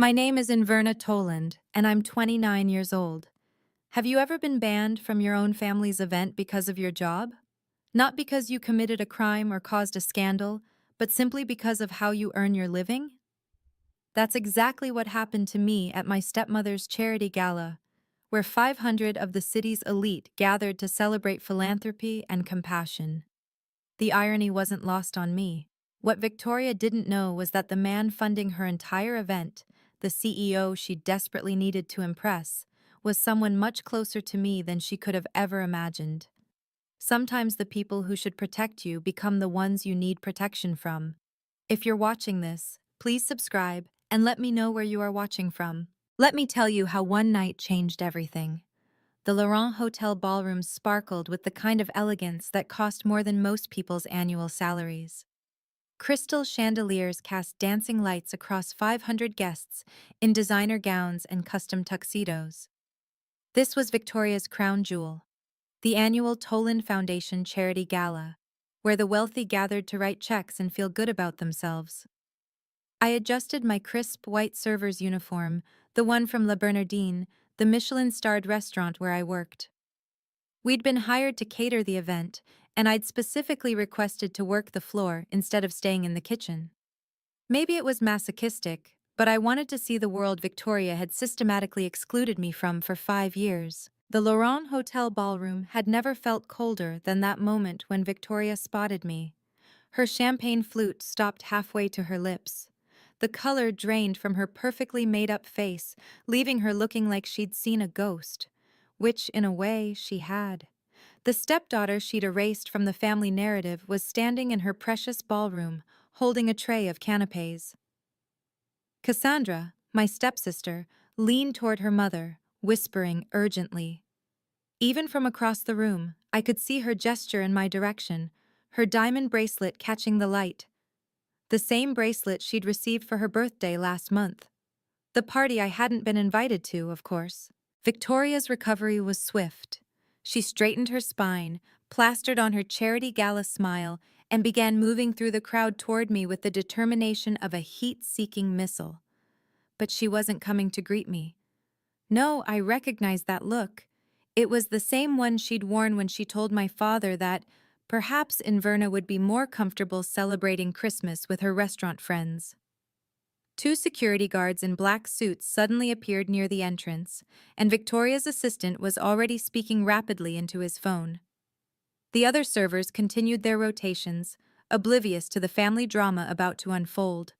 My name is Inverna Toland, and I'm 29 years old. Have you ever been banned from your own family's event because of your job? Not because you committed a crime or caused a scandal, but simply because of how you earn your living? That's exactly what happened to me at my stepmother's charity gala, where 500 of the city's elite gathered to celebrate philanthropy and compassion. The irony wasn't lost on me. What Victoria didn't know was that the man funding her entire event, the CEO she desperately needed to impress, was someone much closer to me than she could have ever imagined. Sometimes the people who should protect you become the ones you need protection from. If you're watching this, please subscribe and let me know where you are watching from. Let me tell you how one night changed everything. The Laurent Hotel ballroom sparkled with the kind of elegance that cost more than most people's annual salaries. Crystal chandeliers cast dancing lights across 500 guests in designer gowns and custom tuxedos. This was Victoria's crown jewel, the annual Toland Foundation Charity Gala, where the wealthy gathered to write checks and feel good about themselves. I adjusted my crisp white server's uniform, the one from La Bernardine, the Michelin-starred restaurant where I worked. We'd been hired to cater the event, and I'd specifically requested to work the floor instead of staying in the kitchen. Maybe it was masochistic, but I wanted to see the world Victoria had systematically excluded me from for 5 years. The Laurent Hotel ballroom had never felt colder than that moment when Victoria spotted me. Her champagne flute stopped halfway to her lips. The color drained from her perfectly made-up face, leaving her looking like she'd seen a ghost. Which, in a way, she had. The stepdaughter she'd erased from the family narrative was standing in her precious ballroom, holding a tray of canapes. Cassandra, my stepsister, leaned toward her mother, whispering urgently. Even from across the room, I could see her gesture in my direction, her diamond bracelet catching the light. The same bracelet she'd received for her birthday last month. The party I hadn't been invited to, of course. Victoria's recovery was swift. She straightened her spine, plastered on her charity gala smile, and began moving through the crowd toward me with the determination of a heat-seeking missile. But she wasn't coming to greet me. No, I recognized that look. It was the same one she'd worn when she told my father that perhaps Inverna would be more comfortable celebrating Christmas with her restaurant friends. Two security guards in black suits suddenly appeared near the entrance, and Victoria's assistant was already speaking rapidly into his phone. The other servers continued their rotations, oblivious to the family drama about to unfold.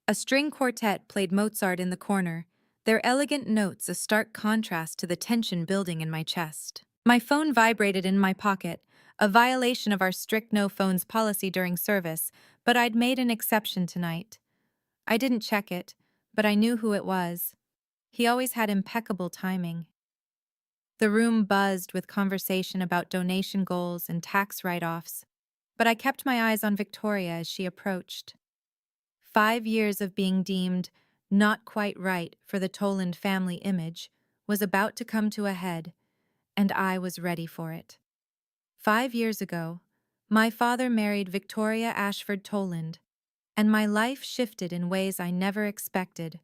A string quartet played Mozart in the corner, their elegant notes a stark contrast to the tension building in my chest. My phone vibrated in my pocket, a violation of our strict no-phones policy during service, but I'd made an exception tonight. I didn't check it, but I knew who it was. He always had impeccable timing. The room buzzed with conversation about donation goals and tax write-offs, but I kept my eyes on Victoria as she approached. 5 years of being deemed not quite right for the Toland family image was about to come to a head, and I was ready for it. 5 years ago, my father married Victoria Ashford Toland, and my life shifted in ways I never expected.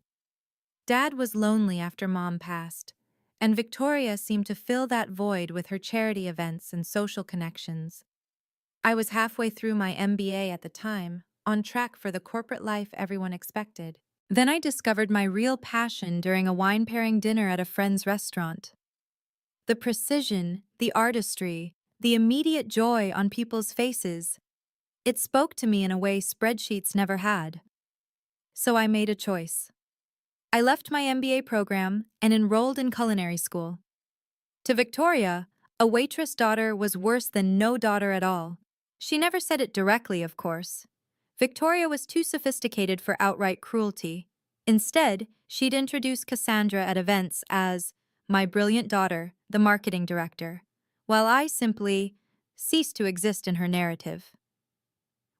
Dad was lonely after Mom passed, and Victoria seemed to fill that void with her charity events and social connections. I was halfway through my MBA at the time, on track for the corporate life everyone expected. Then I discovered my real passion during a wine-pairing dinner at a friend's restaurant. The precision, the artistry, the immediate joy on people's faces. It spoke to me in a way spreadsheets never had. So I made a choice. I left my MBA program and enrolled in culinary school. To Victoria, a waitress daughter was worse than no daughter at all. She never said it directly, of course. Victoria was too sophisticated for outright cruelty. Instead, she'd introduce Cassandra at events as my brilliant daughter, the marketing director, while I simply ceased to exist in her narrative.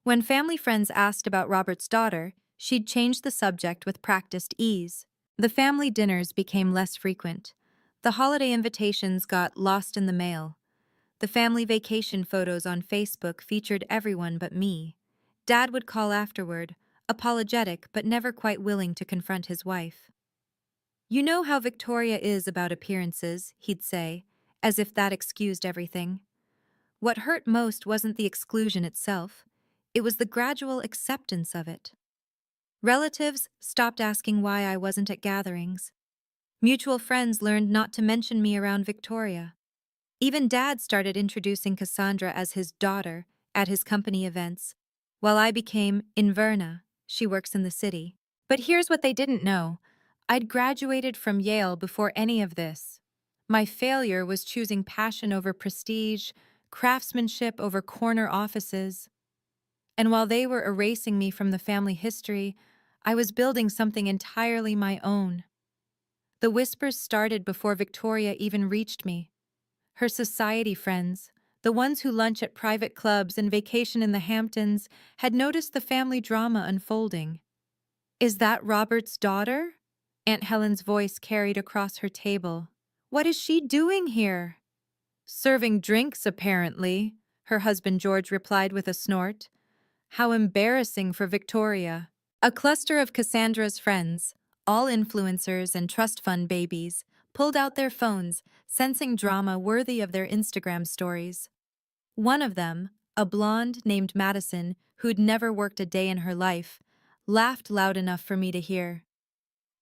When family friends asked about Robert's daughter, she'd change the subject with practiced ease. The family dinners became less frequent. The holiday invitations got lost in the mail. The family vacation photos on Facebook featured everyone but me. Dad would call afterward, apologetic but never quite willing to confront his wife. "You know how Victoria is about appearances," he'd say, as if that excused everything. What hurt most wasn't the exclusion itself, it was the gradual acceptance of it. Relatives stopped asking why I wasn't at gatherings. Mutual friends learned not to mention me around Victoria. Even Dad started introducing Cassandra as his daughter at his company events, while I became Inverna. She works in the city. But here's what they didn't know. I'd graduated from Yale before any of this. My failure was choosing passion over prestige, craftsmanship over corner offices. And while they were erasing me from the family history, I was building something entirely my own. The whispers started before Victoria even reached me. Her society friends, the ones who lunch at private clubs and vacation in the Hamptons, had noticed the family drama unfolding. "Is that Robert's daughter?" Aunt Helen's voice carried across her table. "What is she doing here?" "Serving drinks, apparently," her husband George replied with a snort. How embarrassing for Victoria. A cluster of Cassandra's friends, all influencers and trust fund babies, pulled out their phones, sensing drama worthy of their Instagram stories. One of them, a blonde named Madison, who'd never worked a day in her life, laughed loud enough for me to hear.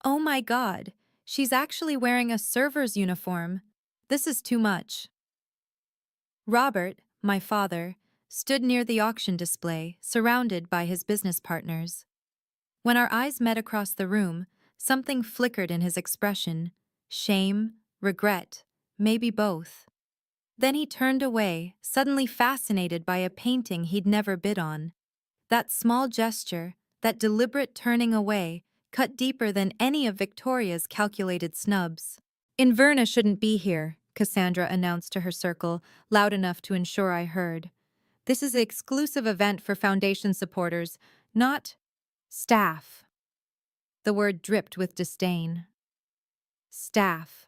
"Oh my God, she's actually wearing a server's uniform. This is too much." Robert, my father, stood near the auction display, surrounded by his business partners. When our eyes met across the room, something flickered in his expression. Shame, regret, maybe both. Then he turned away, suddenly fascinated by a painting he'd never bid on. That small gesture, that deliberate turning away, cut deeper than any of Victoria's calculated snubs. "Inverna shouldn't be here," Cassandra announced to her circle, loud enough to ensure I heard. "This is an exclusive event for Foundation supporters, not staff." The word dripped with disdain. Staff.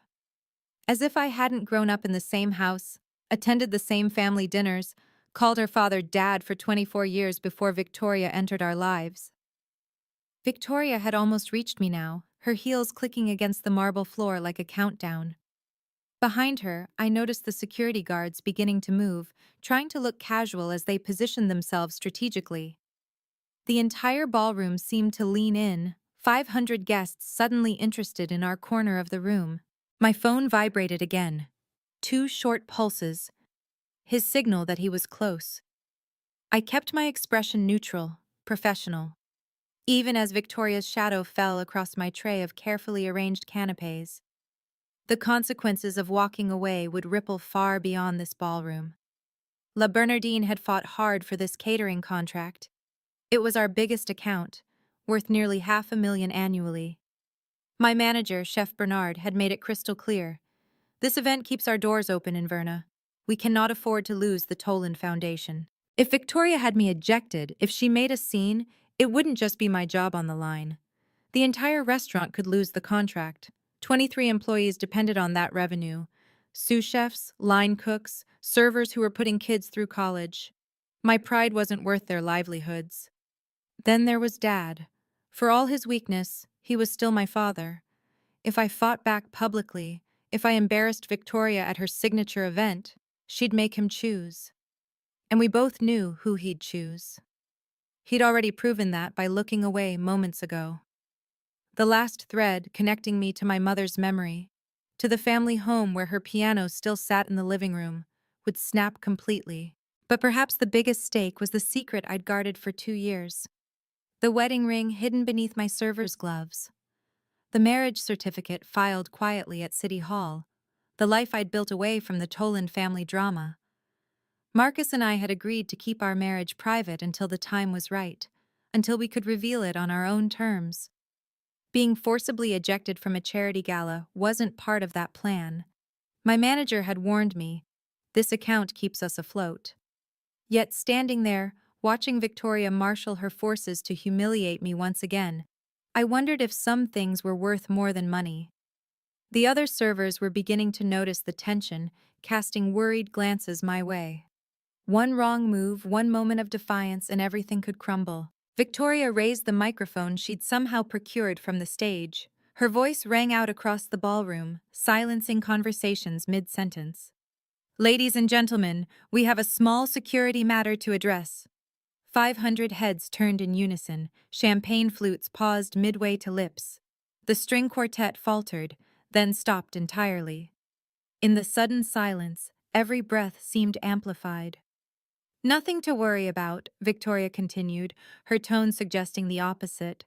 As if I hadn't grown up in the same house, attended the same family dinners, called her father Dad for 24 years before Victoria entered our lives. Victoria had almost reached me now, her heels clicking against the marble floor like a countdown. Behind her, I noticed the security guards beginning to move, trying to look casual as they positioned themselves strategically. The entire ballroom seemed to lean in, 500 guests suddenly interested in our corner of the room. My phone vibrated again. 2 short pulses, his signal that he was close. I kept my expression neutral, professional, even as Victoria's shadow fell across my tray of carefully arranged canapés. The consequences of walking away would ripple far beyond this ballroom. La Bernardine had fought hard for this catering contract. It was our biggest account, worth nearly $500,000 annually. My manager, Chef Bernard, had made it crystal clear. "This event keeps our doors open in Verna. We cannot afford to lose the Toland Foundation." If Victoria had me ejected, if she made a scene, it wouldn't just be my job on the line. The entire restaurant could lose the contract. 23 employees depended on that revenue. Sous chefs, line cooks, servers who were putting kids through college. My pride wasn't worth their livelihoods. Then there was Dad. For all his weakness, he was still my father. If I fought back publicly, if I embarrassed Victoria at her signature event, she'd make him choose. And we both knew who he'd choose. He'd already proven that by looking away moments ago. The last thread connecting me to my mother's memory, to the family home where her piano still sat in the living room, would snap completely. But perhaps the biggest stake was the secret I'd guarded for 2 years. The wedding ring hidden beneath my server's gloves. The marriage certificate filed quietly at City Hall. The life I'd built away from the Toland family drama. Marcus and I had agreed to keep our marriage private until the time was right, until we could reveal it on our own terms. Being forcibly ejected from a charity gala wasn't part of that plan. My manager had warned me, "This account keeps us afloat." Yet standing there, watching Victoria marshal her forces to humiliate me once again, I wondered if some things were worth more than money. The other servers were beginning to notice the tension, casting worried glances my way. One wrong move, one moment of defiance, and everything could crumble. Victoria raised the microphone she'd somehow procured from the stage. Her voice rang out across the ballroom, silencing conversations mid-sentence. Ladies and gentlemen, we have a small security matter to address. 500 heads turned in unison, champagne flutes paused midway to lips. The string quartet faltered, then stopped entirely. In the sudden silence, every breath seemed amplified. Nothing to worry about, Victoria continued, her tone suggesting the opposite.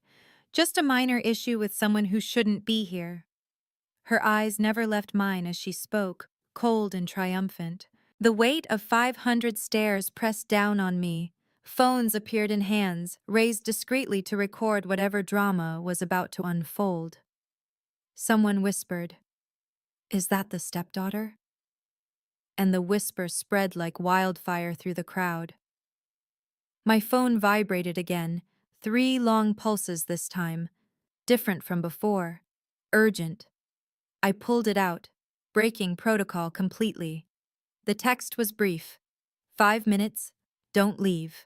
Just a minor issue with someone who shouldn't be here. Her eyes never left mine as she spoke, cold and triumphant. The weight of 500 stares pressed down on me. Phones appeared in hands, raised discreetly to record whatever drama was about to unfold. Someone whispered, "Is that the stepdaughter?" And the whisper spread like wildfire through the crowd. My phone vibrated again, 3 long pulses this time, different from before, urgent. I pulled it out, breaking protocol completely. The text was brief. 5 minutes, don't leave.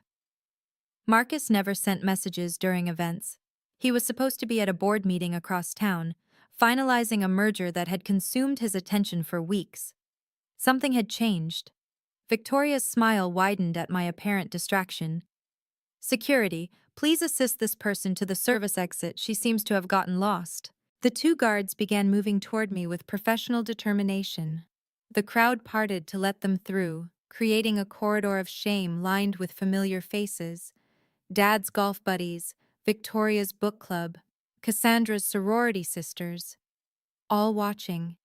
Marcus never sent messages during events. He was supposed to be at a board meeting across town, finalizing a merger that had consumed his attention for weeks. Something had changed. Victoria's smile widened at my apparent distraction. "Security, please assist this person to the service exit. She seems to have gotten lost." The 2 guards began moving toward me with professional determination. The crowd parted to let them through, creating a corridor of shame lined with familiar faces. Dad's golf buddies, Victoria's book club, Cassandra's sorority sisters. All watching.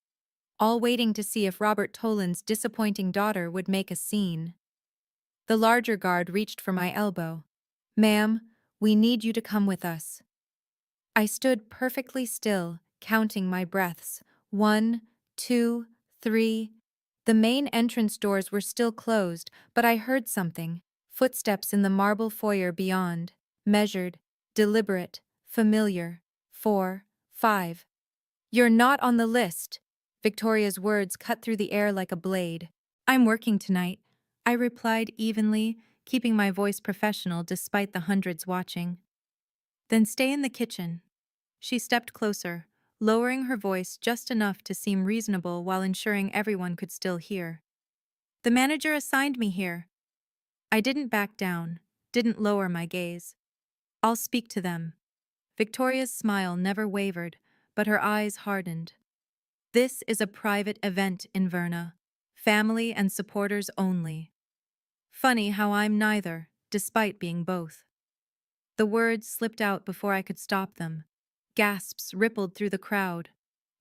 All waiting to see if Robert Toland's disappointing daughter would make a scene. The larger guard reached for my elbow. "Ma'am, we need you to come with us." I stood perfectly still, counting my breaths. 1, 2, 3. The main entrance doors were still closed, but I heard something. Footsteps in the marble foyer beyond. Measured, deliberate, familiar. 4, 5. "You're not on the list." Victoria's words cut through the air like a blade. "I'm working tonight," I replied evenly, keeping my voice professional despite the hundreds watching. "Then stay in the kitchen." She stepped closer, lowering her voice just enough to seem reasonable while ensuring everyone could still hear. "The manager assigned me here." I didn't back down, didn't lower my gaze. "I'll speak to them." Victoria's smile never wavered, but her eyes hardened. "This is a private event in Verna. Family and supporters only." Funny how I'm neither, despite being both. The words slipped out before I could stop them. Gasps rippled through the crowd.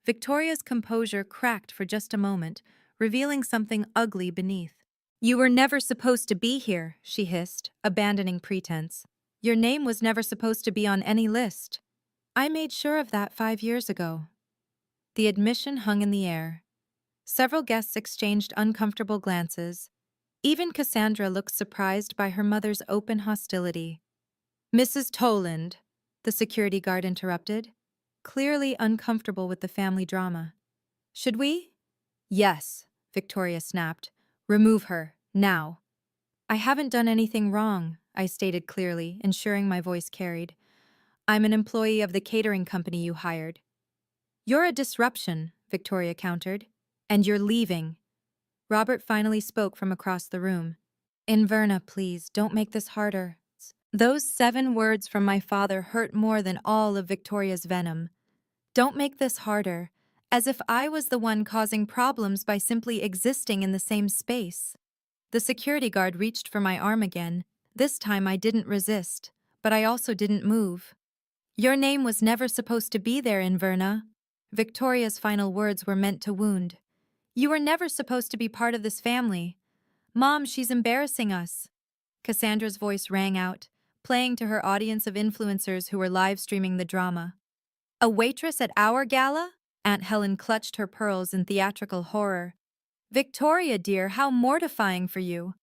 Victoria's composure cracked for just a moment, revealing something ugly beneath. "You were never supposed to be here," she hissed, abandoning pretense. "Your name was never supposed to be on any list." I made sure of that 5 years ago. The admission hung in the air. Several guests exchanged uncomfortable glances. Even Cassandra looked surprised by her mother's open hostility. "Mrs. Toland," the security guard interrupted, clearly uncomfortable with the family drama. "Should we?" "Yes," Victoria snapped. "Remove her, now." "I haven't done anything wrong," I stated clearly, ensuring my voice carried. "I'm an employee of the catering company you hired." "You're a disruption," Victoria countered. "And you're leaving." Robert finally spoke from across the room. "Inverna, please, don't make this harder." Those 7 words from my father hurt more than all of Victoria's venom. Don't make this harder, as if I was the one causing problems by simply existing in the same space. The security guard reached for my arm again. This time I didn't resist, but I also didn't move. "Your name was never supposed to be there, Inverna." Victoria's final words were meant to wound. "You were never supposed to be part of this family." "Mom, she's embarrassing us." Cassandra's voice rang out, playing to her audience of influencers who were live streaming the drama. "A waitress at our gala?" Aunt Helen clutched her pearls in theatrical horror. "Victoria, dear, how mortifying for you."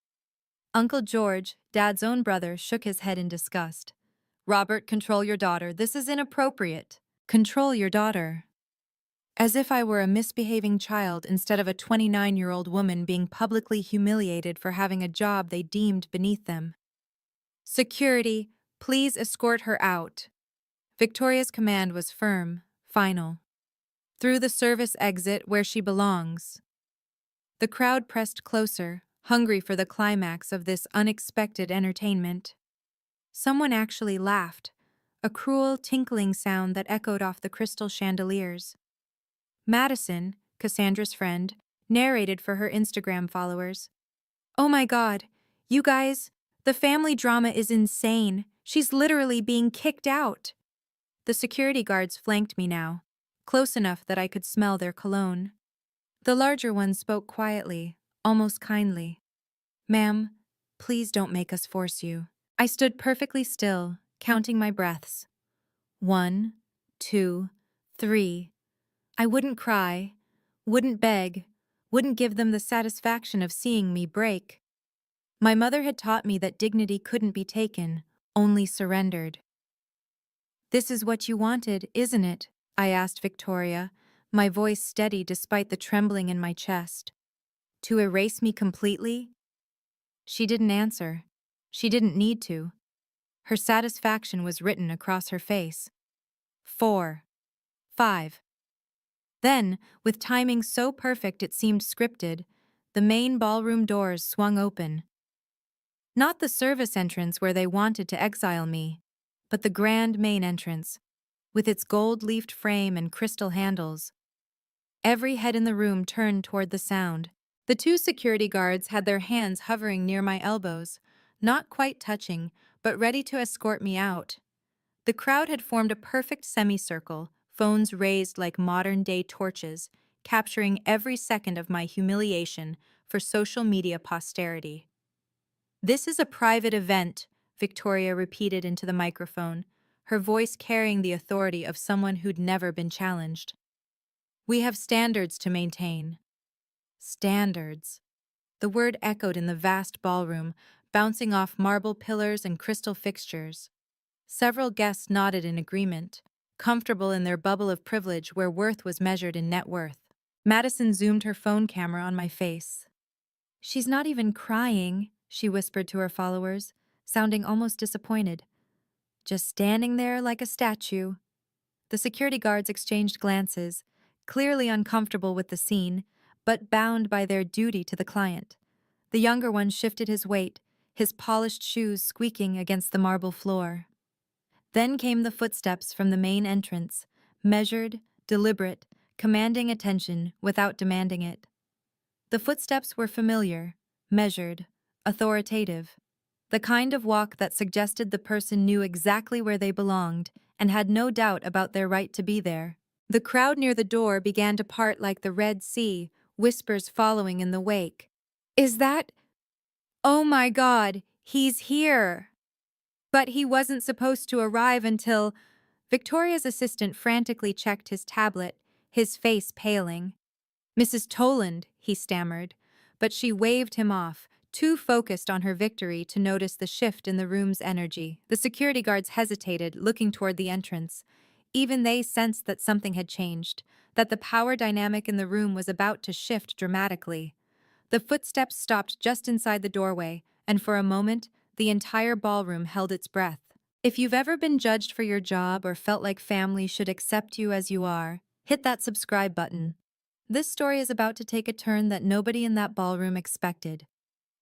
Uncle George, Dad's own brother, shook his head in disgust. "Robert, control your daughter. This is inappropriate." "Control your daughter." As if I were a misbehaving child instead of a 29-year-old woman being publicly humiliated for having a job they deemed beneath them. "Security, Please escort her out. Victoria's command was firm, final. Through the service exit where she belongs. The crowd pressed closer, hungry for the climax of this unexpected entertainment. Someone actually laughed, a cruel tinkling sound that echoed off the crystal chandeliers. Madison, Cassandra's friend, narrated for her Instagram followers. "Oh my God, you guys, the family drama is insane. She's literally being kicked out." The security guards flanked me now, close enough that I could smell their cologne. The larger one spoke quietly, almost kindly. "Ma'am, please don't make us force you." I stood perfectly still, counting my breaths. 1, 2, 3. I wouldn't cry, wouldn't beg, wouldn't give them the satisfaction of seeing me break. My mother had taught me that dignity couldn't be taken, only surrendered. "This is what you wanted, isn't it?" I asked Victoria, my voice steady despite the trembling in my chest. "To erase me completely?" She didn't answer. She didn't need to. Her satisfaction was written across her face. 4, 5. Then, with timing so perfect it seemed scripted, the main ballroom doors swung open. Not the service entrance where they wanted to exile me, but the grand main entrance, with its gold-leafed frame and crystal handles. Every head in the room turned toward the sound. The two security guards had their hands hovering near my elbows, not quite touching, but ready to escort me out. The crowd had formed a perfect semicircle, phones raised like modern-day torches, capturing every second of my humiliation for social media posterity. "This is a private event," Victoria repeated into the microphone, her voice carrying the authority of someone who'd never been challenged. "We have standards to maintain." Standards. The word echoed in the vast ballroom, bouncing off marble pillars and crystal fixtures. Several guests nodded in agreement, comfortable in their bubble of privilege where worth was measured in net worth. Madison zoomed her phone camera on my face. "She's not even crying," she whispered to her followers, sounding almost disappointed. "Just standing there like a statue." The security guards exchanged glances, clearly uncomfortable with the scene, but bound by their duty to the client. The younger one shifted his weight, his polished shoes squeaking against the marble floor. Then came the footsteps from the main entrance, measured, deliberate, commanding attention without demanding it. The footsteps were familiar, measured, authoritative. The kind of walk that suggested the person knew exactly where they belonged and had no doubt about their right to be there. The crowd near the door began to part like the Red Sea, whispers following in the wake. "Is that? Oh my God, he's here!" But he wasn't supposed to arrive until... Victoria's assistant frantically checked his tablet, his face paling. "Mrs. Toland," he stammered, but she waved him off, too focused on her victory to notice the shift in the room's energy. The security guards hesitated, looking toward the entrance. Even they sensed that something had changed, that the power dynamic in the room was about to shift dramatically. The footsteps stopped just inside the doorway, and for a moment, the entire ballroom held its breath. If you've ever been judged for your job or felt like family should accept you as you are, hit that subscribe button. This story is about to take a turn that nobody in that ballroom expected.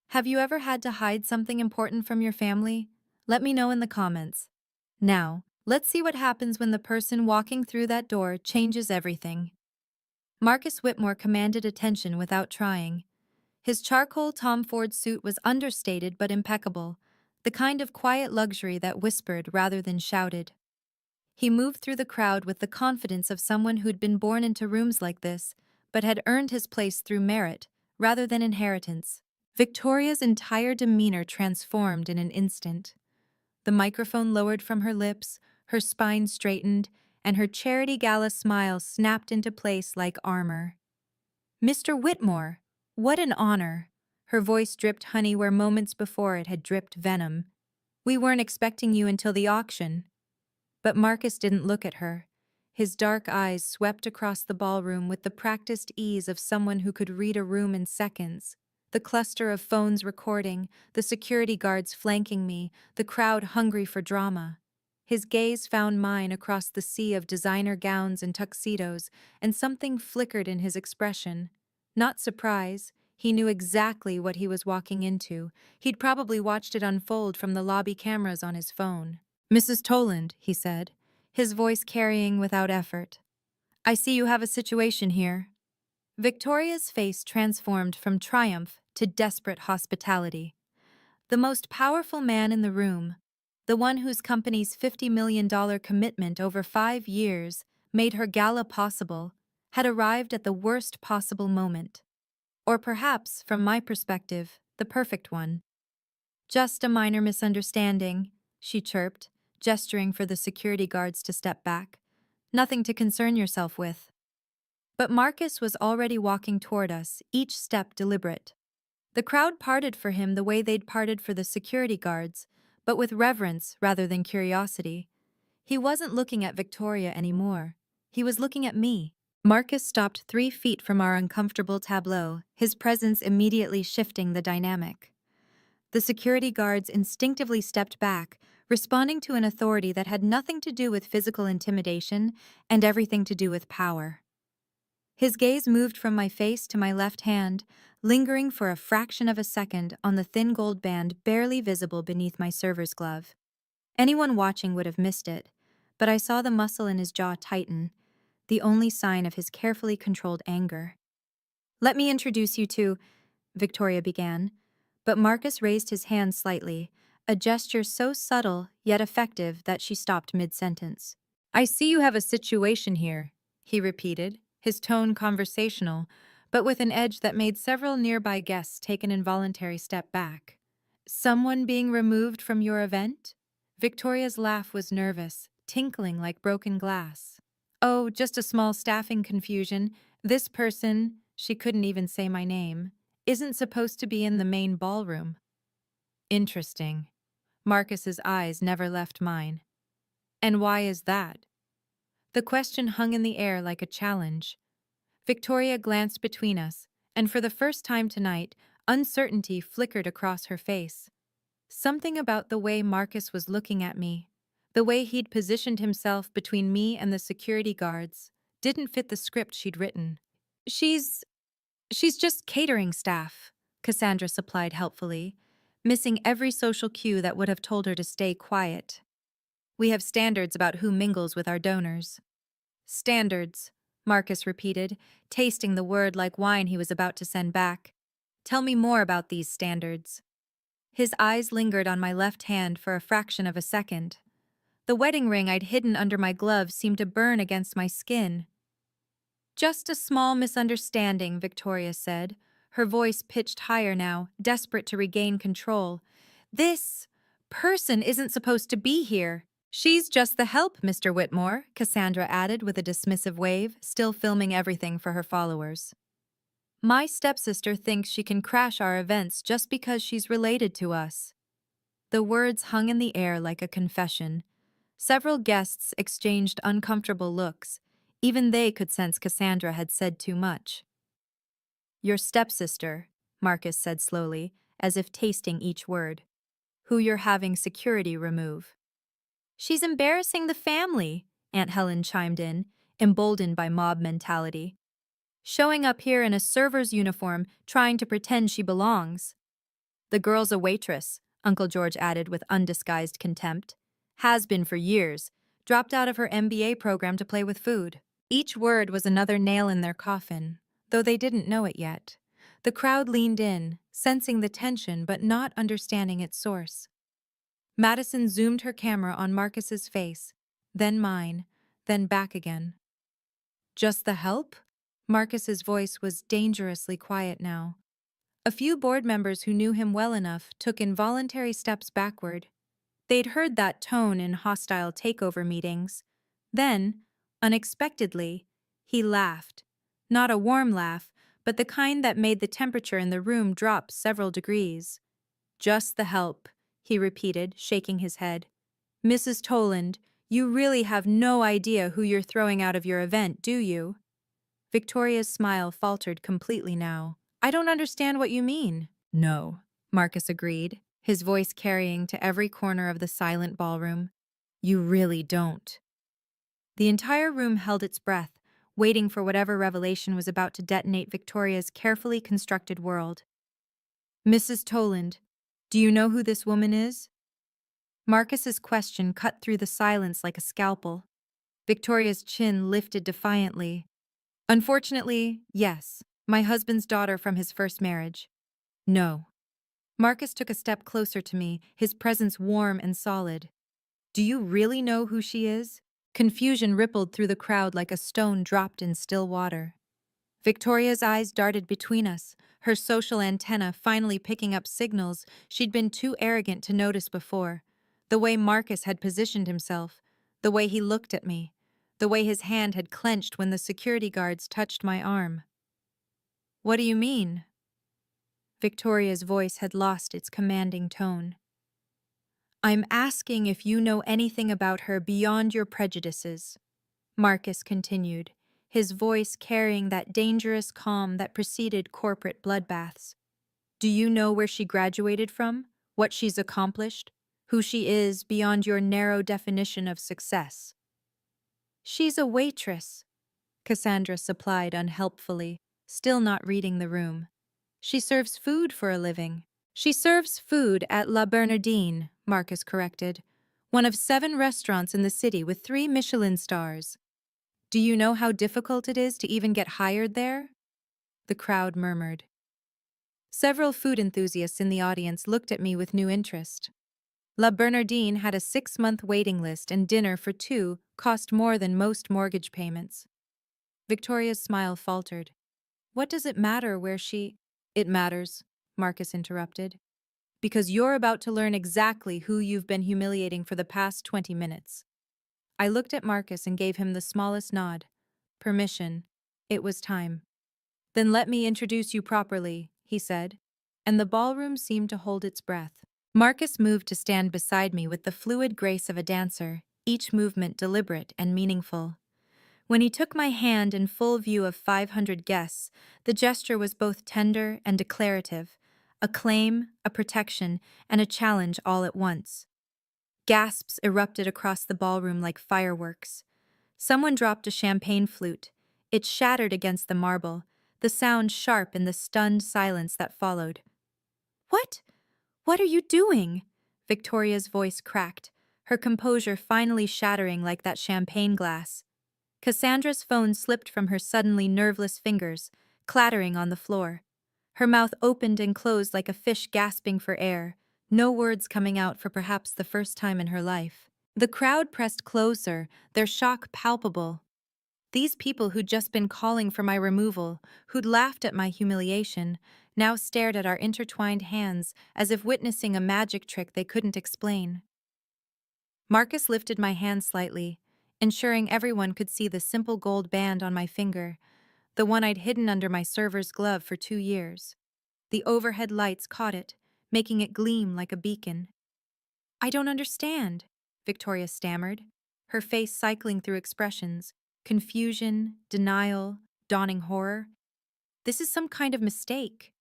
Have you ever had to hide something important from your family? Let me know in the comments. Now, let's see what happens when the person walking through that door changes everything. Marcus Whitmore commanded attention without trying. His charcoal Tom Ford suit was understated but impeccable, the kind of quiet luxury that whispered rather than shouted. He moved through the crowd with the confidence of someone who'd been born into rooms like this, but had earned his place through merit, rather than inheritance. Victoria's entire demeanor transformed in an instant. The microphone lowered from her lips, her spine straightened, and her charity gala smile snapped into place like armor. "Mr. Whitmore, what an honor!" Her voice dripped honey where moments before it had dripped venom. "We weren't expecting you until the auction." But Marcus didn't look at her. His dark eyes swept across the ballroom with the practiced ease of someone who could read a room in seconds. The cluster of phones recording, the security guards flanking me, the crowd hungry for drama. His gaze found mine across the sea of designer gowns and tuxedos, and something flickered in his expression. Not surprise, he knew exactly what he was walking into. He'd probably watched it unfold from the lobby cameras on his phone. "Mrs. Toland," he said, his voice carrying without effort. "I see you have a situation here." Victoria's face transformed from triumph to desperate hospitality. The most powerful man in the room, the one whose company's $50 million commitment over 5 years made her gala possible, had arrived at the worst possible moment. Or perhaps, from my perspective, the perfect one. "Just a minor misunderstanding," she chirped, gesturing for the security guards to step back. "Nothing to concern yourself with." But Marcus was already walking toward us, each step deliberate. The crowd parted for him the way they'd parted for the security guards, but with reverence rather than curiosity. He wasn't looking at Victoria anymore. He was looking at me. Marcus stopped 3 feet from our uncomfortable tableau, his presence immediately shifting the dynamic. The security guards instinctively stepped back, responding to an authority that had nothing to do with physical intimidation and everything to do with power. His gaze moved from my face to my left hand, lingering for a fraction of a second on the thin gold band barely visible beneath my server's glove. Anyone watching would have missed it, but I saw the muscle in his jaw tighten, the only sign of his carefully controlled anger. "Let me introduce you to," Victoria began, but Marcus raised his hand slightly, a gesture so subtle yet effective that she stopped mid-sentence. "I see you have a situation here," he repeated, his tone conversational, but with an edge that made several nearby guests take an involuntary step back. "Someone being removed from your event?" Victoria's laugh was nervous, tinkling like broken glass. "Oh, just a small staffing confusion. This person," she couldn't even say my name, "isn't supposed to be in the main ballroom." Interesting. Marcus's eyes never left mine. "And why is that?" The question hung in the air like a challenge. Victoria glanced between us, and for the first time tonight, uncertainty flickered across her face. Something about the way Marcus was looking at me, the way he'd positioned himself between me and the security guards, didn't fit the script she'd written. She's just catering staff," Cassandra supplied helpfully, missing every social cue that would have told her to stay quiet. "We have standards about who mingles with our donors." "Standards," Marcus repeated, tasting the word like wine he was about to send back. "Tell me more about these standards." His eyes lingered on my left hand for a fraction of a second. The wedding ring I'd hidden under my glove seemed to burn against my skin. "Just a small misunderstanding," Victoria said, her voice pitched higher now, desperate to regain control. "This person isn't supposed to be here." "She's just the help, Mr. Whitmore," Cassandra added with a dismissive wave, still filming everything for her followers. "My stepsister thinks she can crash our events just because she's related to us." The words hung in the air like a confession. Several guests exchanged uncomfortable looks. Even they could sense Cassandra had said too much. "Your stepsister," Marcus said slowly, as if tasting each word, "who you're having security remove." "She's embarrassing the family," Aunt Helen chimed in, emboldened by mob mentality. "Showing up here in a server's uniform, trying to pretend she belongs." "The girl's a waitress," Uncle George added with undisguised contempt. "Has been for years. Dropped out of her MBA program to play with food." Each word was another nail in their coffin, though they didn't know it yet. The crowd leaned in, sensing the tension but not understanding its source. Madison zoomed her camera on Marcus's face, then mine, then back again. "Just the help?" Marcus's voice was dangerously quiet now. A few board members who knew him well enough took involuntary steps backward. They'd heard that tone in hostile takeover meetings. Then, unexpectedly, he laughed. Not a warm laugh, but the kind that made the temperature in the room drop several degrees. "Just the help," he repeated, shaking his head. "Mrs. Toland, you really have no idea who you're throwing out of your event, do you?" Victoria's smile faltered completely now. I don't understand what you mean. No, Marcus agreed, his voice carrying to every corner of the silent ballroom. You really don't. The entire room held its breath, waiting for whatever revelation was about to detonate Victoria's carefully constructed world. Mrs. Toland, do you know who this woman is? Marcus's question cut through the silence like a scalpel. Victoria's chin lifted defiantly. Unfortunately, yes, my husband's daughter from his first marriage. No. Marcus took a step closer to me, his presence warm and solid. Do you really know who she is? Confusion rippled through the crowd like a stone dropped in still water. Victoria's eyes darted between us, her social antenna finally picking up signals she'd been too arrogant to notice before. The way Marcus had positioned himself, the way he looked at me, the way his hand had clenched when the security guards touched my arm. What do you mean? Victoria's voice had lost its commanding tone. I'm asking if you know anything about her beyond your prejudices, Marcus continued, his voice carrying that dangerous calm that preceded corporate bloodbaths. Do you know where she graduated from? What she's accomplished? Who she is beyond your narrow definition of success? She's a waitress, Cassandra supplied unhelpfully, still not reading the room. She serves food for a living. She serves food at La Bernardine, Marcus corrected, one of 7 restaurants in the city with 3 Michelin stars. Do you know how difficult it is to even get hired there? The crowd murmured. Several food enthusiasts in the audience looked at me with new interest. La Bernardine had a 6-month waiting list, and dinner for 2 cost more than most mortgage payments. Victoria's smile faltered. What does it matter where she— It matters, Marcus interrupted, because you're about to learn exactly who you've been humiliating for the past 20 minutes. I looked at Marcus and gave him the smallest nod. Permission. It was time. Then let me introduce you properly, he said, and the ballroom seemed to hold its breath. Marcus moved to stand beside me with the fluid grace of a dancer, each movement deliberate and meaningful. When he took my hand in full view of 500 guests, the gesture was both tender and declarative, a claim, a protection, and a challenge all at once. Gasps erupted across the ballroom like fireworks. Someone dropped a champagne flute. It shattered against the marble, the sound sharp in the stunned silence that followed. What? What are you doing? Victoria's voice cracked, her composure finally shattering like that champagne glass. Cassandra's phone slipped from her suddenly nerveless fingers, clattering on the floor. Her mouth opened and closed like a fish gasping for air, no words coming out for perhaps the first time in her life. The crowd pressed closer, their shock palpable. These people who'd just been calling for my removal, who'd laughed at my humiliation, now stared at our intertwined hands as if witnessing a magic trick they couldn't explain. Marcus lifted my hand slightly, ensuring everyone could see the simple gold band on my finger, the one I'd hidden under my server's glove for 2 years. The overhead lights caught it, making it gleam like a beacon. I don't understand, Victoria stammered, her face cycling through expressions, confusion, denial, dawning horror. This is some kind of mistake.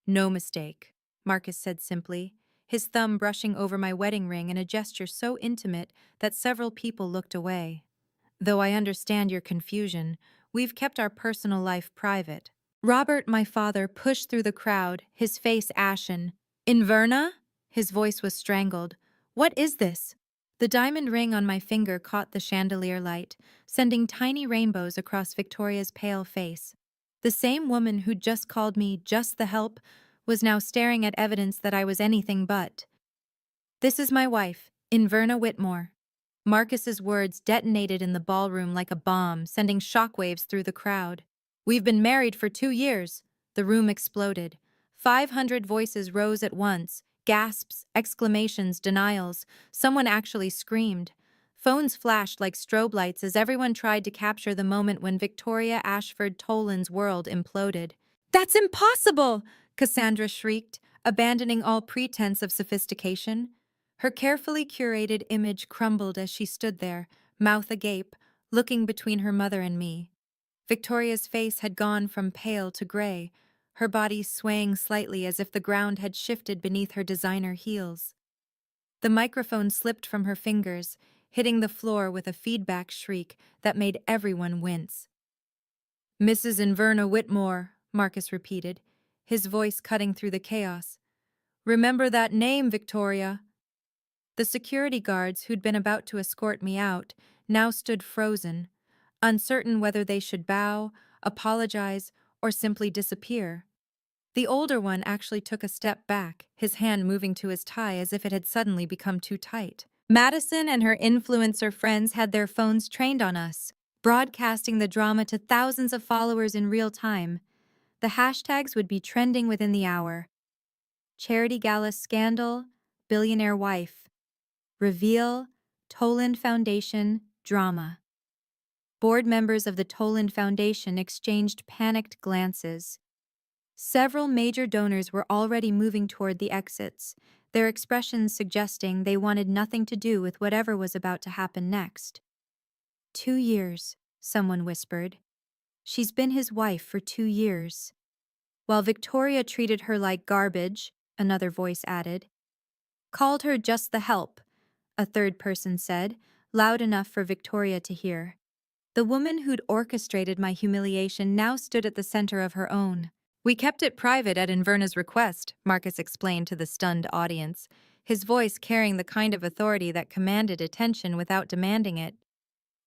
No mistake, Marcus said simply, his thumb brushing over my wedding ring in a gesture so intimate that several people looked away. Though I understand your confusion, we've kept our personal life private. Robert, my father, pushed through the crowd, his face ashen. Inverna? His voice was strangled. What is this? The diamond ring on my finger caught the chandelier light, sending tiny rainbows across Victoria's pale face. The same woman who'd just called me just the help was now staring at evidence that I was anything but. This is my wife, Inverna Whitmore. Marcus's words detonated in the ballroom like a bomb, sending shockwaves through the crowd. We've been married for 2 years. The room exploded. 500 voices rose at once, gasps, exclamations, denials. Someone actually screamed. Phones flashed like strobe lights as everyone tried to capture the moment when Victoria Ashford Toland's world imploded. That's impossible! Cassandra shrieked, abandoning all pretense of sophistication. Her carefully curated image crumbled as she stood there, mouth agape, looking between her mother and me. Victoria's face had gone from pale to gray, her body swaying slightly as if the ground had shifted beneath her designer heels. The microphone slipped from her fingers, hitting the floor with a feedback shriek that made everyone wince. "Mrs. Inverna Whitmore," Marcus repeated, his voice cutting through the chaos. "Remember that name, Victoria." The security guards who'd been about to escort me out now stood frozen, uncertain whether they should bow, apologize, or simply disappear. The older one actually took a step back, his hand moving to his tie as if it had suddenly become too tight. Madison and her influencer friends had their phones trained on us, broadcasting the drama to thousands of followers in real time. The hashtags would be trending within the hour. Charity Gala scandal, billionaire wife. Reveal, Toland Foundation, drama. Board members of the Toland Foundation exchanged panicked glances. Several major donors were already moving toward the exits, their expressions suggesting they wanted nothing to do with whatever was about to happen next. 2 years, someone whispered. She's been his wife for 2 years. While Victoria treated her like garbage, another voice added. Called her just the help, a third person said, loud enough for Victoria to hear. The woman who'd orchestrated my humiliation now stood at the center of her own. "We kept it private at Inverna's request," Marcus explained to the stunned audience, his voice carrying the kind of authority that commanded attention without demanding it.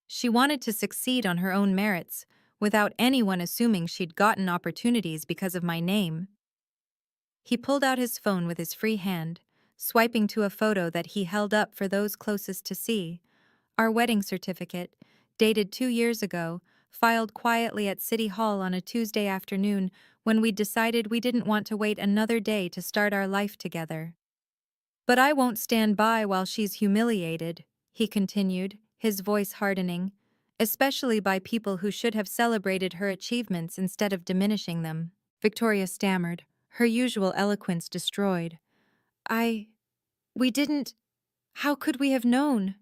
"She wanted to succeed on her own merits, without anyone assuming she'd gotten opportunities because of my name." He pulled out his phone with his free hand, swiping to a photo that he held up for those closest to see. Our wedding certificate, dated 2 years ago, filed quietly at City Hall on a Tuesday afternoon when we decided we didn't want to wait another day to start our life together. "But I won't stand by while she's humiliated," he continued, his voice hardening, "especially by people who should have celebrated her achievements instead of diminishing them." Victoria stammered, her usual eloquence destroyed. We didn't. How could we have known?"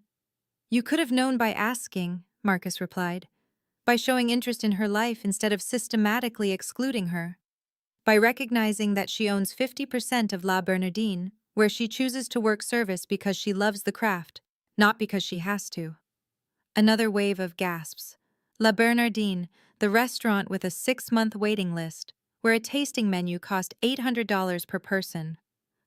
"You could have known by asking," Marcus replied. "By showing interest in her life instead of systematically excluding her. By recognizing that she owns 50% of La Bernardine, where she chooses to work service because she loves the craft, not because she has to." Another wave of gasps. La Bernardine, the restaurant with a 6-month waiting list, where a tasting menu cost $800 per person.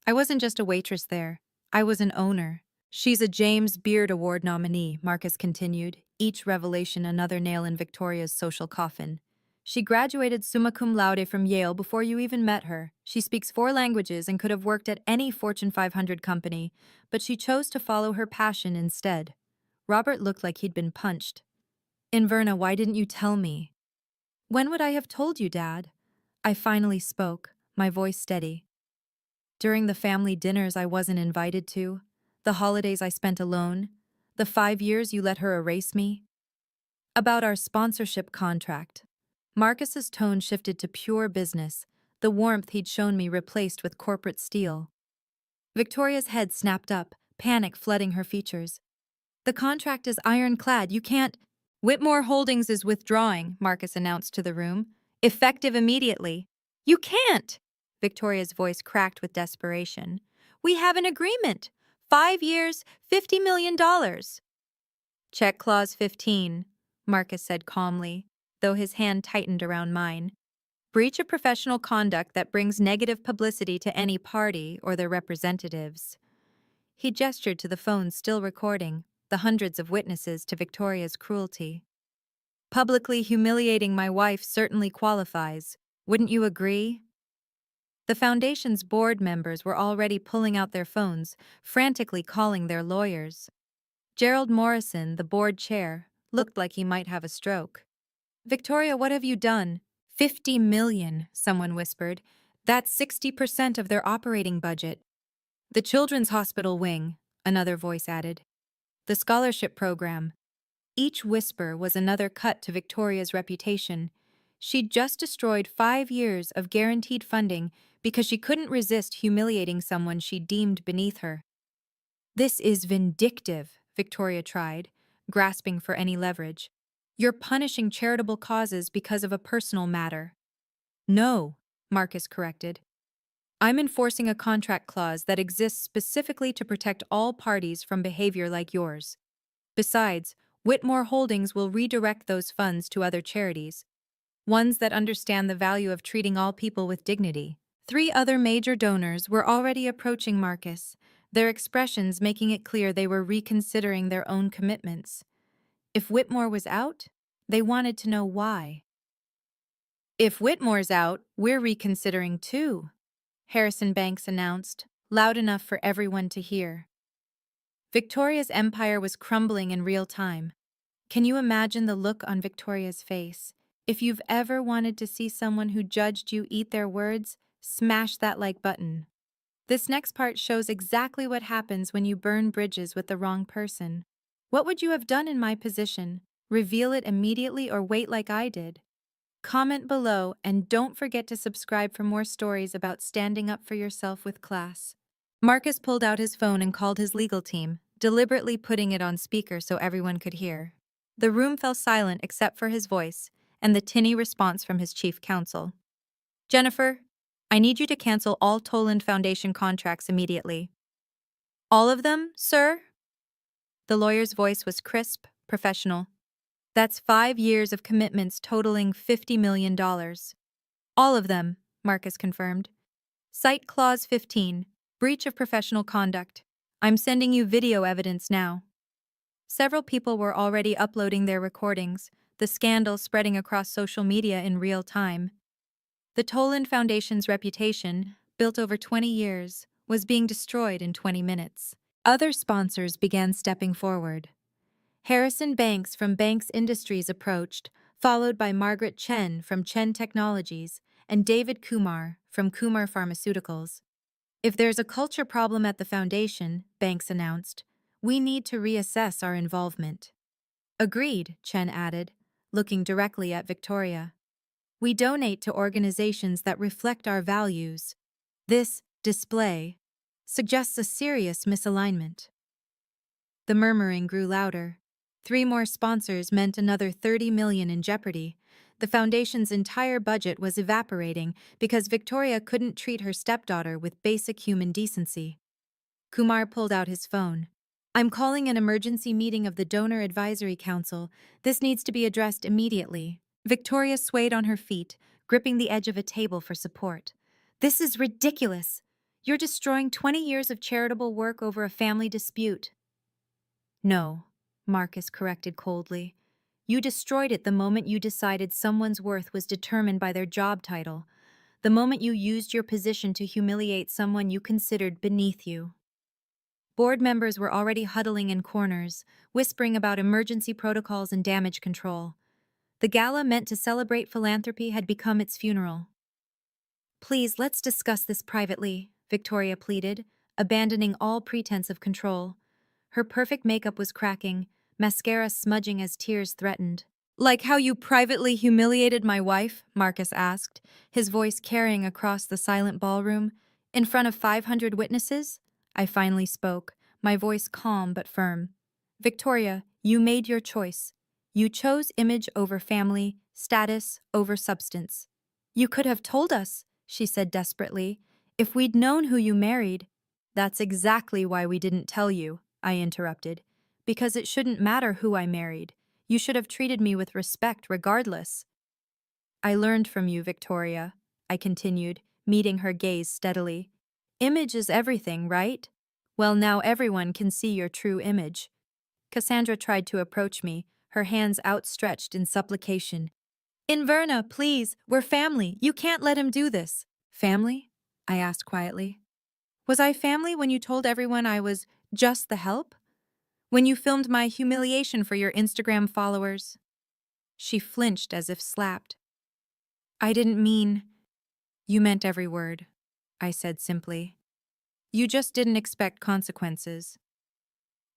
I wasn't just a waitress there. I was an owner. "She's a James Beard Award nominee," Marcus continued, each revelation another nail in Victoria's social coffin. "She graduated summa cum laude from Yale before you even met her. She speaks 4 languages and could have worked at any Fortune 500 company, but she chose to follow her passion instead." Robert looked like he'd been punched. "Inverna, why didn't you tell me?" "When would I have told you, Dad?" I finally spoke, my voice steady. "During the family dinners I wasn't invited to, the holidays I spent alone, the 5 years you let her erase me." "About our sponsorship contract." Marcus's tone shifted to pure business, the warmth he'd shown me replaced with corporate steel. Victoria's head snapped up, panic flooding her features. "The contract is ironclad, you can't—" "Whitmore Holdings is withdrawing," Marcus announced to the room. "Effective immediately." "You can't!" Victoria's voice cracked with desperation. "We have an agreement. 5 years, $50 million. "Check clause 15, Marcus said calmly, though his hand tightened around mine. "Breach of professional conduct that brings negative publicity to any party or their representatives." He gestured to the phone still recording, the hundreds of witnesses to Victoria's cruelty. "Publicly humiliating my wife certainly qualifies. Wouldn't you agree?" The foundation's board members were already pulling out their phones, frantically calling their lawyers. Gerald Morrison, the board chair, looked like he might have a stroke. "Victoria, what have you done?" "50 million, someone whispered. "That's 60% of their operating budget." "The Children's Hospital wing," another voice added. "The scholarship program." Each whisper was another cut to Victoria's reputation. She'd just destroyed 5 years of guaranteed funding because she couldn't resist humiliating someone she deemed beneath her. "This is vindictive," Victoria tried, grasping for any leverage. "You're punishing charitable causes because of a personal matter." "No," Marcus corrected. I'm enforcing a contract clause that exists specifically to protect all parties from behavior like yours. Besides, Whitmore Holdings will redirect those funds to other charities, ones that understand the value of treating all people with dignity. 3 other major donors were already approaching Marcus, their expressions making it clear they were reconsidering their own commitments. If Whitmore was out, they wanted to know why. If Whitmore's out, we're reconsidering too, Harrison Banks announced, loud enough for everyone to hear. Victoria's empire was crumbling in real time. Can you imagine the look on Victoria's face? If you've ever wanted to see someone who judged you eat their words, smash that like button. This next part shows exactly what happens when you burn bridges with the wrong person. What would you have done in my position? Reveal it immediately or wait like I did? Comment below and don't forget to subscribe for more stories about standing up for yourself with class. Marcus pulled out his phone and called his legal team, deliberately putting it on speaker so everyone could hear. The room fell silent except for his voice and the tinny response from his chief counsel. Jennifer, I need you to cancel all Toland Foundation contracts immediately. All of them, sir? The lawyer's voice was crisp, professional. That's 5 years of commitments totaling $50 million. All of them, Marcus confirmed. Cite Clause 15, breach of professional conduct. I'm sending you video evidence now. Several people were already uploading their recordings, the scandal spreading across social media in real time. The Toland Foundation's reputation, built over 20 years, was being destroyed in 20 minutes. Other sponsors began stepping forward. Harrison Banks from Banks Industries approached, followed by Margaret Chen from Chen Technologies and David Kumar from Kumar Pharmaceuticals. If there's a culture problem at the foundation, Banks announced, we need to reassess our involvement. Agreed, Chen added, looking directly at Victoria. We donate to organizations that reflect our values. This display suggests a serious misalignment. The murmuring grew louder. 3 more sponsors meant another $30 million in jeopardy. The foundation's entire budget was evaporating because Victoria couldn't treat her stepdaughter with basic human decency. Kumar pulled out his phone. I'm calling an emergency meeting of the Donor Advisory Council. This needs to be addressed immediately. Victoria swayed on her feet, gripping the edge of a table for support. This is ridiculous. You're destroying 20 years of charitable work over a family dispute. No, Marcus corrected coldly. You destroyed it the moment you decided someone's worth was determined by their job title, the moment you used your position to humiliate someone you considered beneath you. Board members were already huddling in corners, whispering about emergency protocols and damage control. The gala meant to celebrate philanthropy had become its funeral. Please, let's discuss this privately, Victoria pleaded, abandoning all pretense of control. Her perfect makeup was cracking, mascara smudging as tears threatened. Like how you privately humiliated my wife? Marcus asked, his voice carrying across the silent ballroom. In front of 500 witnesses? I finally spoke, my voice calm but firm. Victoria, you made your choice. You chose image over family, status over substance. You could have told us, she said desperately, if we'd known who you married. That's exactly why we didn't tell you, I interrupted. Because it shouldn't matter who I married. You should have treated me with respect regardless. I learned from you, Victoria, I continued, meeting her gaze steadily. Image is everything, right? Well, now everyone can see your true image. Cassandra tried to approach me, her hands outstretched in supplication. Inverna, please, we're family. You can't let him do this. Family? I asked quietly. Was I family when you told everyone I was just the help? When you filmed my humiliation for your Instagram followers? She flinched as if slapped. I didn't mean... You meant every word, I said simply. You just didn't expect consequences.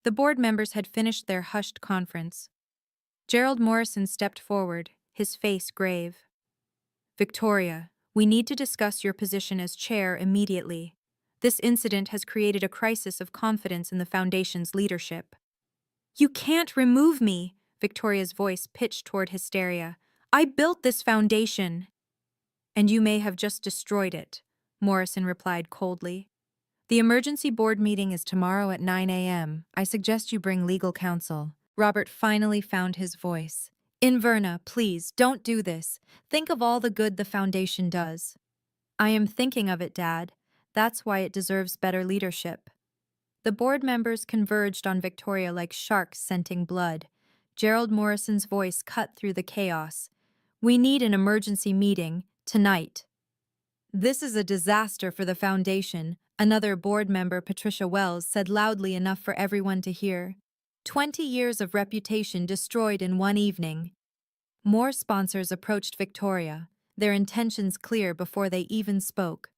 The board members had finished their hushed conference. Gerald Morrison stepped forward, his face grave. Victoria, we need to discuss your position as chair immediately. This incident has created a crisis of confidence in the foundation's leadership. You can't remove me, Victoria's voice pitched toward hysteria. I built this foundation. And you may have just destroyed it, Morrison replied coldly. The emergency board meeting is tomorrow at 9 a.m. I suggest you bring legal counsel. Robert finally found his voice. Inverna, please, don't do this. Think of all the good the foundation does. I am thinking of it, Dad. That's why it deserves better leadership. The board members converged on Victoria like sharks scenting blood. Gerald Morrison's voice cut through the chaos. We need an emergency meeting, tonight. This is a disaster for the foundation, another board member, Patricia Wells, said loudly enough for everyone to hear. 20 years of reputation destroyed in one evening. More sponsors approached Victoria, their intentions clear before they even spoke.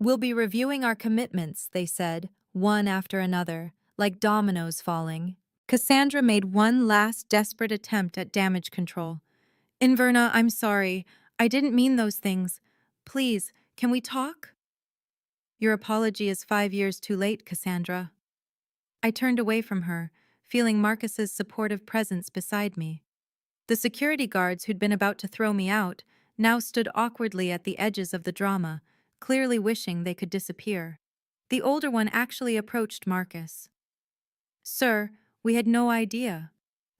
We'll be reviewing our commitments, they said, one after another, like dominoes falling. Cassandra made one last desperate attempt at damage control. Inverna, I'm sorry. I didn't mean those things. Please, can we talk? Your apology is 5 years too late, Cassandra. I turned away from her, feeling Marcus's supportive presence beside me. The security guards who'd been about to throw me out now stood awkwardly at the edges of the drama, clearly wishing they could disappear. The older one actually approached Marcus. Sir, we had no idea.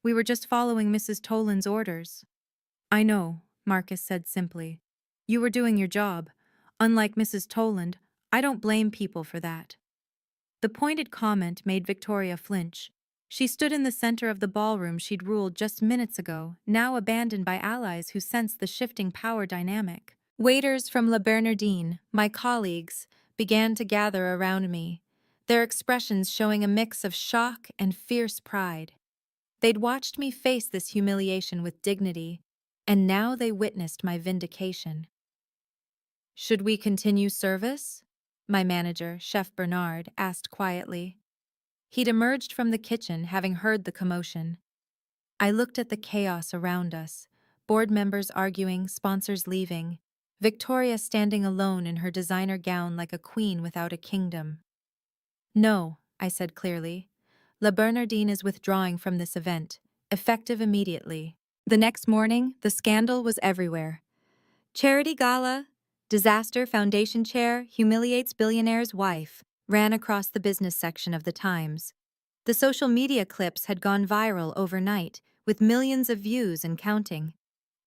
We were just following Mrs. Toland's orders. I know, Marcus said simply. You were doing your job. Unlike Mrs. Toland, I don't blame people for that. The pointed comment made Victoria flinch. She stood in the center of the ballroom she'd ruled just minutes ago, now abandoned by allies who sensed the shifting power dynamic. Waiters from La Bernardine, my colleagues, began to gather around me, their expressions showing a mix of shock and fierce pride. They'd watched me face this humiliation with dignity, and now they witnessed my vindication. Should we continue service? My manager, Chef Bernard, asked quietly. He'd emerged from the kitchen, having heard the commotion. I looked at the chaos around us, board members arguing, sponsors leaving, Victoria standing alone in her designer gown like a queen without a kingdom. No, I said clearly. La Bernardine is withdrawing from this event, effective immediately. The next morning, the scandal was everywhere. Charity Gala, Disaster Foundation Chair humiliates billionaire's wife, ran across the business section of the Times. The social media clips had gone viral overnight, with millions of views and counting.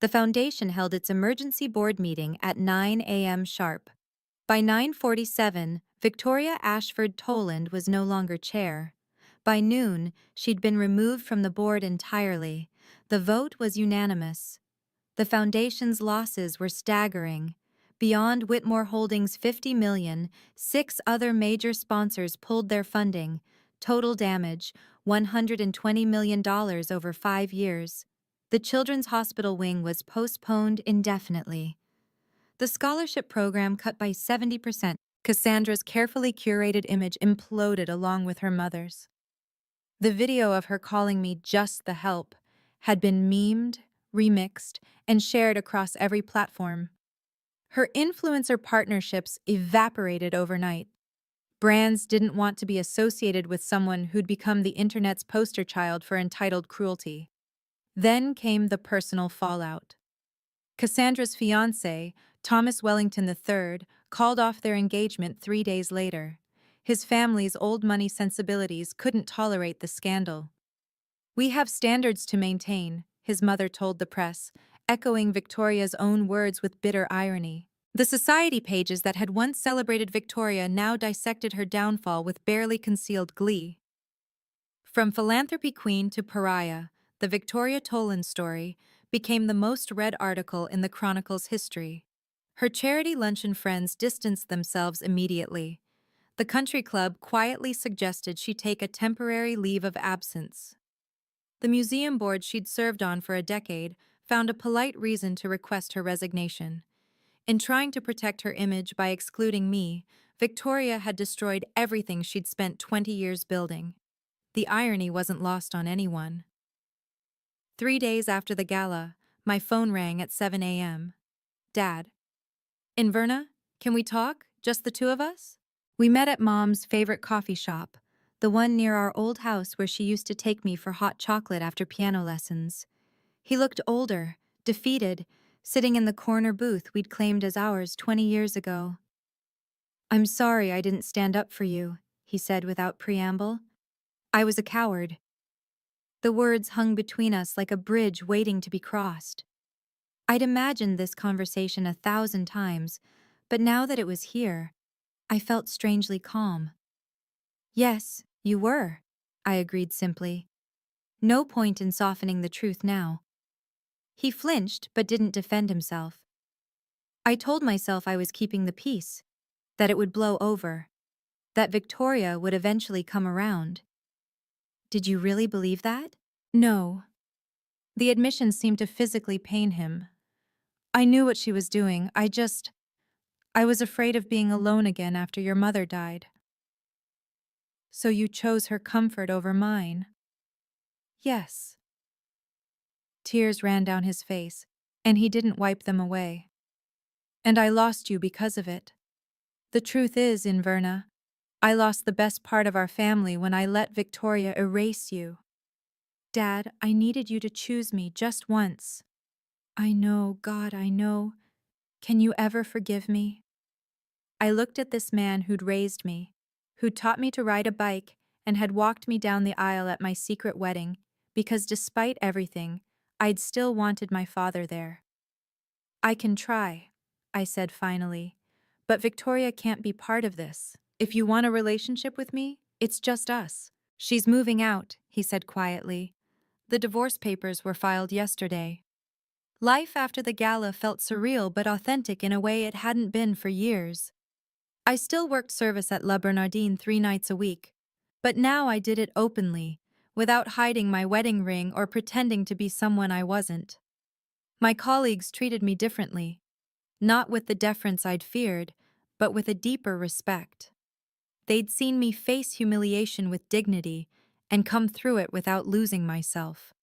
The foundation held its emergency board meeting at 9 a.m. sharp. By 9:47, Victoria Ashford Toland was no longer chair. By noon, she'd been removed from the board entirely. The vote was unanimous. The foundation's losses were staggering. Beyond Whitmore Holdings' $50 million, 6 other major sponsors pulled their funding. Total damage, $120 million over 5 years. The Children's Hospital wing was postponed indefinitely. The scholarship program cut by 70%. Cassandra's carefully curated image imploded along with her mother's. The video of her calling me just the help had been memed, remixed, and shared across every platform. Her influencer partnerships evaporated overnight. Brands didn't want to be associated with someone who'd become the internet's poster child for entitled cruelty. Then came the personal fallout. Cassandra's fiancé, Thomas Wellington III, called off their engagement 3 days later. His family's old money sensibilities couldn't tolerate the scandal. We have standards to maintain, his mother told the press, echoing Victoria's own words with bitter irony. The society pages that had once celebrated Victoria now dissected her downfall with barely concealed glee. From philanthropy queen to pariah, the Victoria Toland story became the most read article in the Chronicle's history. Her charity luncheon friends distanced themselves immediately. The country club quietly suggested she take a temporary leave of absence. The museum board she'd served on for a decade found a polite reason to request her resignation. In trying to protect her image by excluding me, Victoria had destroyed everything she'd spent 20 years building. The irony wasn't lost on anyone. 3 days after the gala, my phone rang at 7 a.m. Dad. Inverna, can we talk? Just the two of us? We met at Mom's favorite coffee shop, the one near our old house where she used to take me for hot chocolate after piano lessons. He looked older, defeated, sitting in the corner booth we'd claimed as ours 20 years ago. "I'm sorry I didn't stand up for you," he said without preamble. "I was a coward." The words hung between us like a bridge waiting to be crossed. I'd imagined this conversation 1,000 times, but now that it was here, I felt strangely calm. "Yes, you were," I agreed simply. No point in softening the truth now. He flinched but didn't defend himself. I told myself I was keeping the peace, that it would blow over, that Victoria would eventually come around. "Did you really believe that?" "No." The admission seemed to physically pain him. "I knew what she was doing. I was afraid of being alone again after your mother died." "So you chose her comfort over mine?" "Yes." Tears ran down his face, and he didn't wipe them away. "And I lost you because of it. The truth is, Inverna, I lost the best part of our family when I let Victoria erase you. Dad, I needed you to choose me just once." "I know, God, I know. Can you ever forgive me?" I looked at this man who'd raised me, who'd taught me to ride a bike and had walked me down the aisle at my secret wedding, because despite everything, I'd still wanted my father there. "I can try," I said finally, "but Victoria can't be part of this. If you want a relationship with me, it's just us." "She's moving out," he said quietly. "The divorce papers were filed yesterday." Life after the gala felt surreal but authentic in a way it hadn't been for years. I still worked service at La Bernardine 3 nights a week, but now I did it openly, without hiding my wedding ring or pretending to be someone I wasn't. My colleagues treated me differently, not with the deference I'd feared, but with a deeper respect. They'd seen me face humiliation with dignity and come through it without losing myself.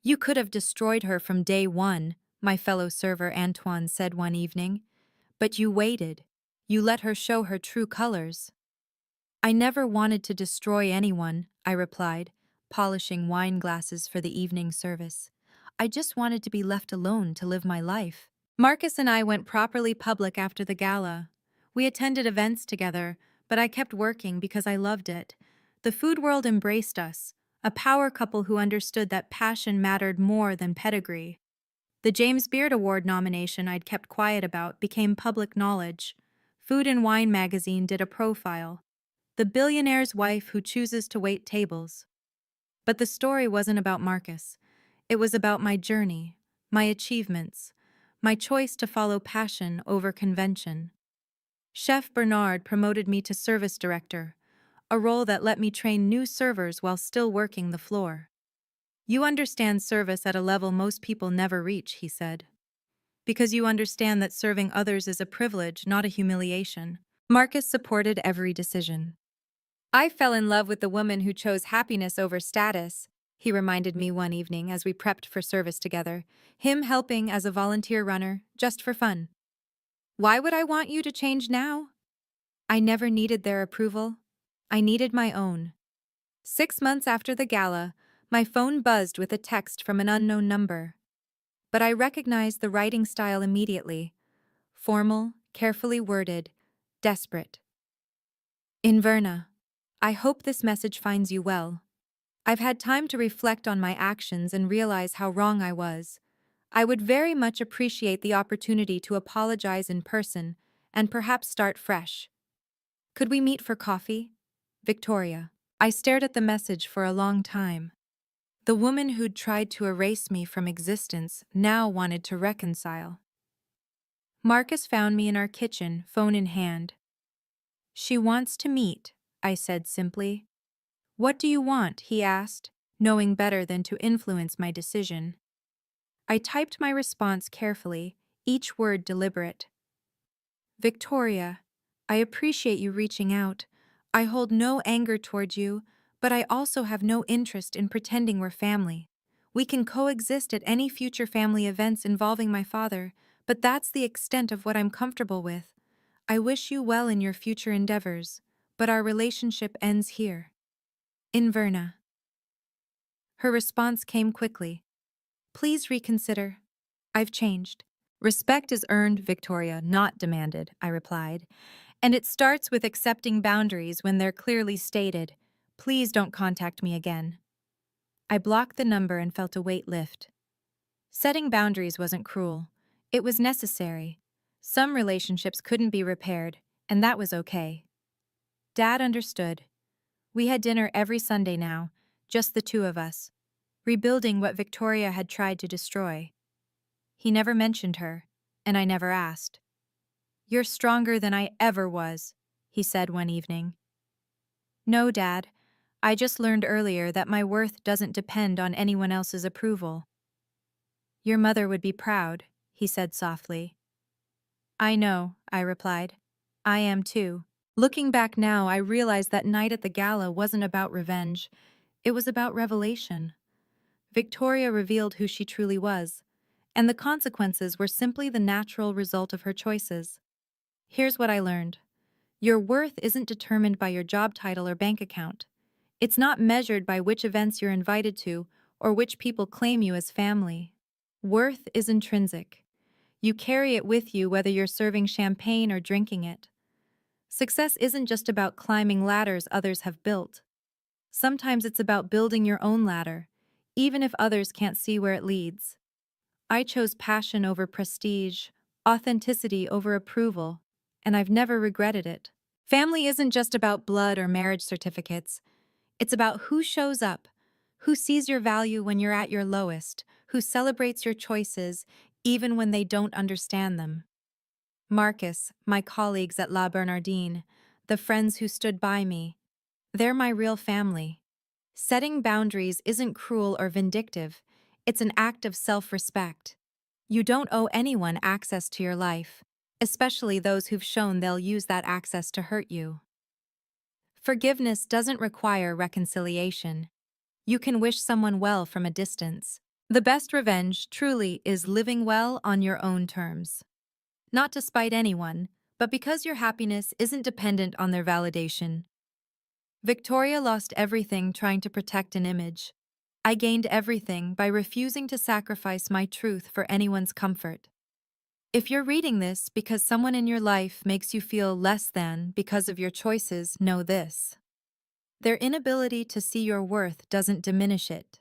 "You could have destroyed her from day one," my fellow server Antoine said one evening. "But you waited. You let her show her true colors." "I never wanted to destroy anyone," I replied, polishing wine glasses for the evening service. "I just wanted to be left alone to live my life." Marcus and I went properly public after the gala. We attended events together, but I kept working because I loved it. The food world embraced us, a power couple who understood that passion mattered more than pedigree. The James Beard Award nomination I'd kept quiet about became public knowledge. Food and Wine magazine did a profile. The billionaire's wife who chooses to wait tables. But the story wasn't about Marcus. It was about my journey, my achievements, my choice to follow passion over convention. Chef Bernard promoted me to service director, a role that let me train new servers while still working the floor. "You understand service at a level most people never reach," he said. "Because you understand that serving others is a privilege, not a humiliation." Marcus supported every decision. "I fell in love with the woman who chose happiness over status," he reminded me one evening as we prepped for service together, him helping as a volunteer runner, just for fun. "Why would I want you to change now?" I never needed their approval. I needed my own. 6 months after the gala, my phone buzzed with a text from an unknown number. But I recognized the writing style immediately. Formal, carefully worded, desperate. "Inverna, I hope this message finds you well. I've had time to reflect on my actions and realize how wrong I was. I would very much appreciate the opportunity to apologize in person and perhaps start fresh. Could we meet for coffee? Victoria." I stared at the message for a long time. The woman who'd tried to erase me from existence now wanted to reconcile. Marcus found me in our kitchen, phone in hand. "She wants to meet," I said simply. "What do you want?" he asked, knowing better than to influence my decision. I typed my response carefully, each word deliberate. "Victoria, I appreciate you reaching out. I hold no anger toward you, but I also have no interest in pretending we're family. We can coexist at any future family events involving my father, but that's the extent of what I'm comfortable with. I wish you well in your future endeavors, but our relationship ends here. Inverna." Her response came quickly. "Please reconsider." I've changed. Respect is earned, Victoria, not demanded, I replied. And it starts with accepting boundaries when they're clearly stated. Please don't contact me again. I blocked the number and felt a weight lift. Setting boundaries wasn't cruel. It was necessary. Some relationships couldn't be repaired, and that was okay. Dad understood. We had dinner every Sunday now, just the two of us, rebuilding what Victoria had tried to destroy. He never mentioned her, and I never asked. "You're stronger than I ever was," he said one evening. "No, Dad. I just learned earlier that my worth doesn't depend on anyone else's approval." "Your mother would be proud," he said softly. "I know," I replied. "I am too." Looking back now, I realized that night at the gala wasn't about revenge. It was about revelation. Victoria revealed who she truly was, and the consequences were simply the natural result of her choices. Here's what I learned. Your worth isn't determined by your job title or bank account. It's not measured by which events you're invited to or which people claim you as family. Worth is intrinsic. You carry it with you whether you're serving champagne or drinking it. Success isn't just about climbing ladders others have built. Sometimes it's about building your own ladder, even if others can't see where it leads. I chose passion over prestige, authenticity over approval, and I've never regretted it. Family isn't just about blood or marriage certificates. It's about who shows up, who sees your value when you're at your lowest, who celebrates your choices even when they don't understand them. Marcus, my colleagues at La Bernardine, the friends who stood by me, they're my real family. Setting boundaries isn't cruel or vindictive, it's an act of self-respect. You don't owe anyone access to your life, especially those who've shown they'll use that access to hurt you. Forgiveness doesn't require reconciliation. You can wish someone well from a distance. The best revenge, truly, is living well on your own terms. Not to spite anyone, but because your happiness isn't dependent on their validation. Victoria lost everything trying to protect an image. I gained everything by refusing to sacrifice my truth for anyone's comfort. If you're reading this because someone in your life makes you feel less than because of your choices, know this. Their inability to see your worth doesn't diminish it.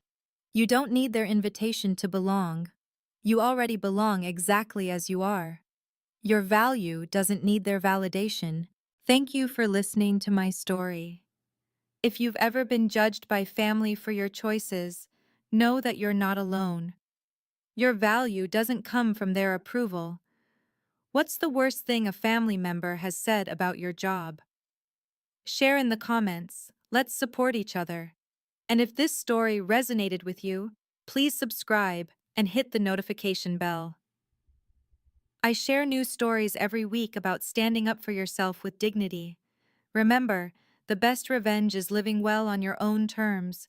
You don't need their invitation to belong. You already belong exactly as you are. Your value doesn't need their validation. Thank you for listening to my story. If you've ever been judged by family for your choices, know that you're not alone. Your value doesn't come from their approval. What's the worst thing a family member has said about your job? Share in the comments. Let's support each other. And if this story resonated with you, please subscribe and hit the notification bell. I share new stories every week about standing up for yourself with dignity. Remember, the best revenge is living well on your own terms,